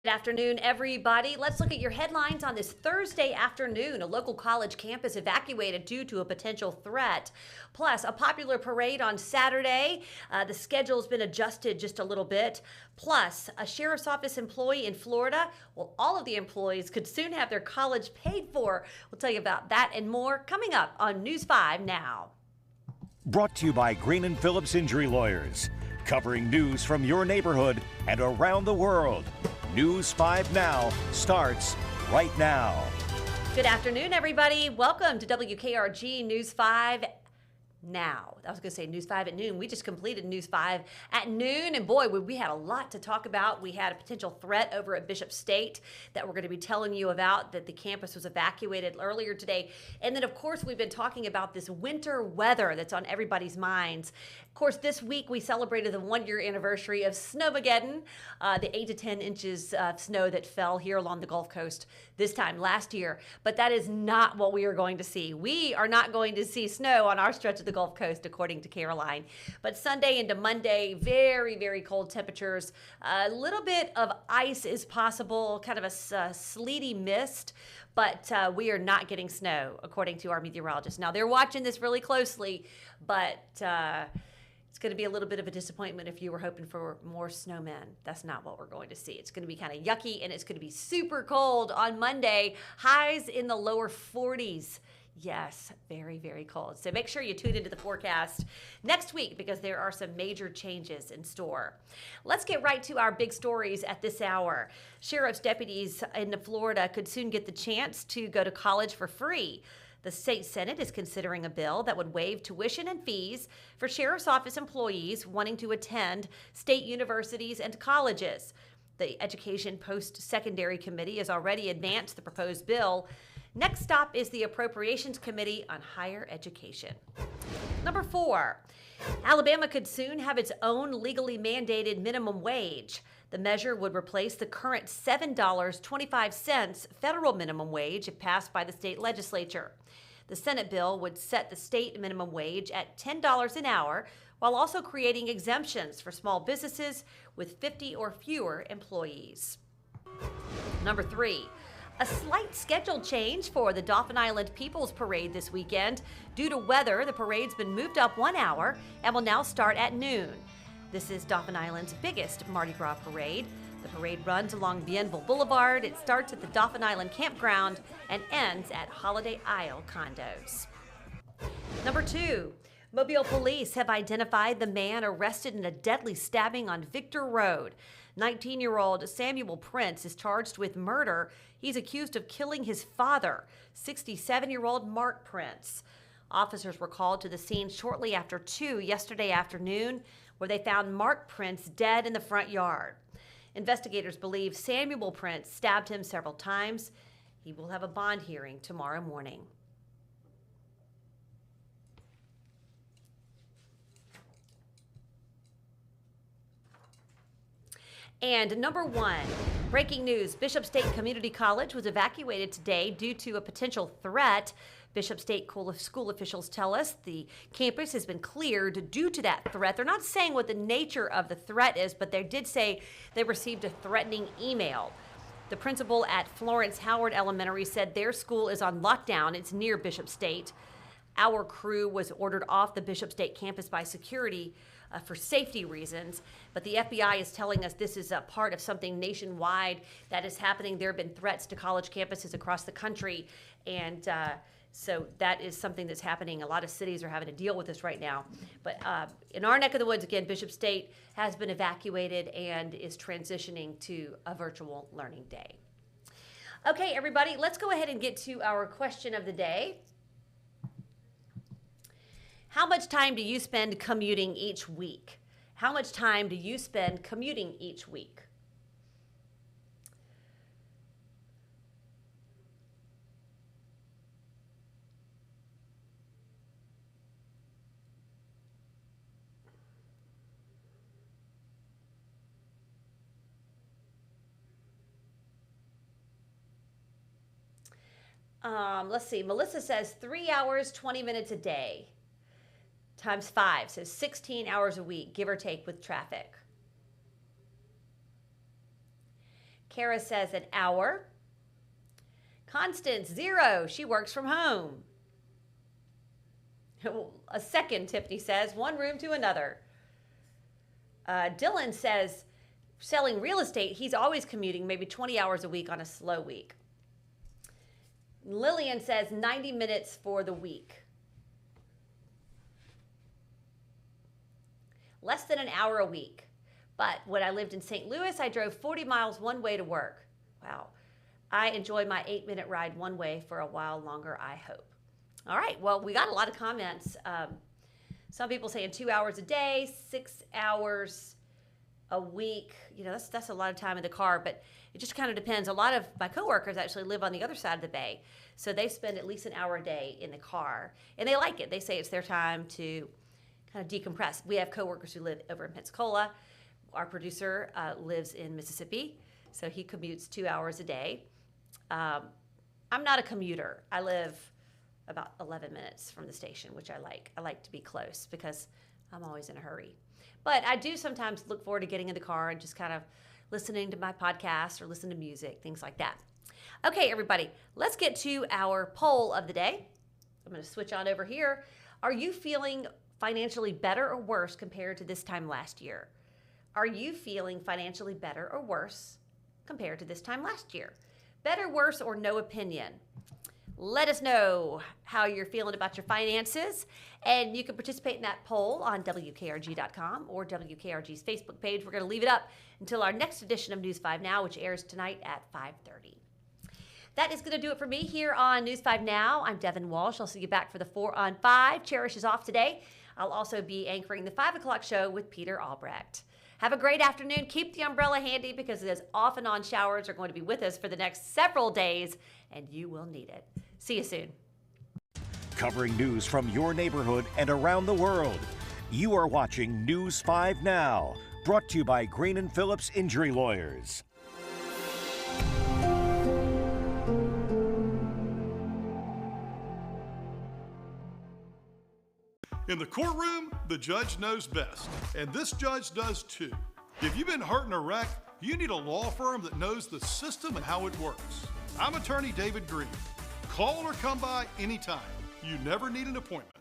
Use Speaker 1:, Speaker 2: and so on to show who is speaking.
Speaker 1: Good afternoon, everybody. Let's look at your headlines on this Thursday afternoon. A local college campus evacuated due to a potential threat. Plus, a popular parade on Saturday. The schedule's been adjusted just a little bit. Plus, a sheriff's office employee in Florida. Well, all of the employees could soon have their college paid for. We'll tell you about that and more coming up on News 5 now.
Speaker 2: Brought to you by Green and Phillips Injury Lawyers, covering news from your neighborhood and around the world. News 5 Now starts right now.
Speaker 1: Good afternoon, everybody. Welcome to WKRG News 5 Now. I was going to say News 5 at noon. We just completed News 5 at noon, and boy, we had a lot to talk about. We had a potential threat over at Bishop State that we're going to be telling you about, that the campus was evacuated earlier today. And then, of course, we've been talking about this winter weather that's on everybody's minds. Of course, this week we celebrated the one-year anniversary of Snowmageddon, the 8 to 10 inches of snow that fell here along the Gulf Coast this time last year. But that is not what we are going to see. We are not going to see snow on our stretch of the Gulf Coast, according to Caroline. But Sunday into Monday, very, very cold temperatures. A little bit of ice is possible, kind of a sleety mist. But we are not getting snow, according to our meteorologists. Now, they're watching this really closely, but it's going to be a little bit of a disappointment if you were hoping for more snowmen. That's not what we're going to see. It's going to be kind of yucky, and it's going to be super cold on Monday. Highs in the lower 40s. Yes, very, very cold. So make sure you tune into the forecast next week because there are some major changes in store. Let's get right to our big stories at this hour. Sheriff's deputies in Florida could soon get the chance to go to college for free. The state Senate is considering a bill that would waive tuition and fees for sheriff's office employees wanting to attend state universities and colleges. The Education Post-Secondary Committee has already advanced the proposed bill. Next stop is the Appropriations Committee on Higher Education. Number 4, Alabama could soon have its own legally mandated minimum wage. The measure would replace the current $7.25 federal minimum wage if passed by the state legislature. The Senate bill would set the state minimum wage at $10 an hour, while also creating exemptions for small businesses with 50 or fewer employees. Number 3, a slight schedule change for the Dauphin Island People's Parade this weekend. Due to weather, the parade's been moved up 1 hour and will now start at noon. This is Dauphin Island's biggest Mardi Gras parade. The parade runs along Bienville Boulevard. It starts at the Dauphin Island Campground and ends at Holiday Isle Condos. Number 2, Mobile police have identified the man arrested in a deadly stabbing on Victor Road. 19-year-old Samuel Prince is charged with murder. He's accused of killing his father, 67-year-old Mark Prince. Officers were called to the scene shortly after 2 yesterday afternoon, where they found Mark Prince dead in the front yard. Investigators believe Samuel Prince stabbed him several times. He will have a bond hearing tomorrow morning. And number 1, breaking news. Bishop State Community College was evacuated today due to a potential threat. Bishop State school officials tell us the campus has been cleared due to that threat. They're not saying what the nature of the threat is, but they did say they received a threatening email. The principal at Florence Howard Elementary said their school is on lockdown. It's near Bishop State. Our crew was ordered off the Bishop State campus by security for safety reasons, but the FBI is telling us this is a part of something nationwide that is happening. There have been threats to college campuses across the country, and so that is something that's happening. A lot of cities are having to deal with this right now. But in our neck of the woods, again, Bishop State has been evacuated and is transitioning to a virtual learning day. Okay, everybody, let's go ahead and get to our question of the day. How much time do you spend commuting each week? How much time do you spend commuting each week? Let's see. Melissa says 3 hours, 20 minutes a day. Times 5, so 16 hours a week, give or take with traffic. Kara says an hour. Constance, 0. She works from home. A second, Tiffany says, 1 room to another. Dylan says, selling real estate, he's always commuting, maybe 20 hours a week on a slow week. Lillian says 90 minutes for the week. Less than an hour a week. But when I lived in St. Louis, I drove 40 miles one way to work. Wow. I enjoy my 8-minute ride one way for a while longer, I hope. All right, well, we got a lot of comments. Some people saying 2 hours a day, 6 hours a week. You know, that's a lot of time in the car, but it just kind of depends. A lot of my coworkers actually live on the other side of the bay, so they spend at least an hour a day in the car, and they like it. They say it's their time to kind of decompress. We have coworkers who live over in Pensacola. Our producer lives in Mississippi, so he commutes 2 hours a day. I'm not a commuter. I live about 11 minutes from the station, which I like. I like to be close because I'm always in a hurry. But I do sometimes look forward to getting in the car and just kind of listening to my podcast or listen to music, things like that. Okay, everybody, let's get to our poll of the day. I'm going to switch on over here. Are you feeling financially better or worse compared to this time last year? Are you feeling financially better or worse compared to this time last year? Better, worse, or no opinion? Let us know how you're feeling about your finances, and you can participate in that poll on WKRG.com or WKRG's Facebook page. We're going to leave it up until our next edition of News 5 Now, which airs tonight at 5:30. That is going to do it for me here on News 5 Now. I'm Devin Walsh. I'll see you back for the 4 on 5. Cherish is off today. I'll also be anchoring the 5 o'clock show with Peter Albrecht. Have a great afternoon. Keep the umbrella handy because those off and on showers are going to be with us for the next several days, and you will need it. See you soon.
Speaker 2: Covering news from your neighborhood and around the world. You are watching News 5 Now, brought to you by Green & Phillips Injury Lawyers.
Speaker 3: In the courtroom, the judge knows best, and this judge does too. If you've been hurt in a wreck, you need a law firm that knows the system and how it works. I'm attorney David Green. Call or come by anytime. You never need an appointment.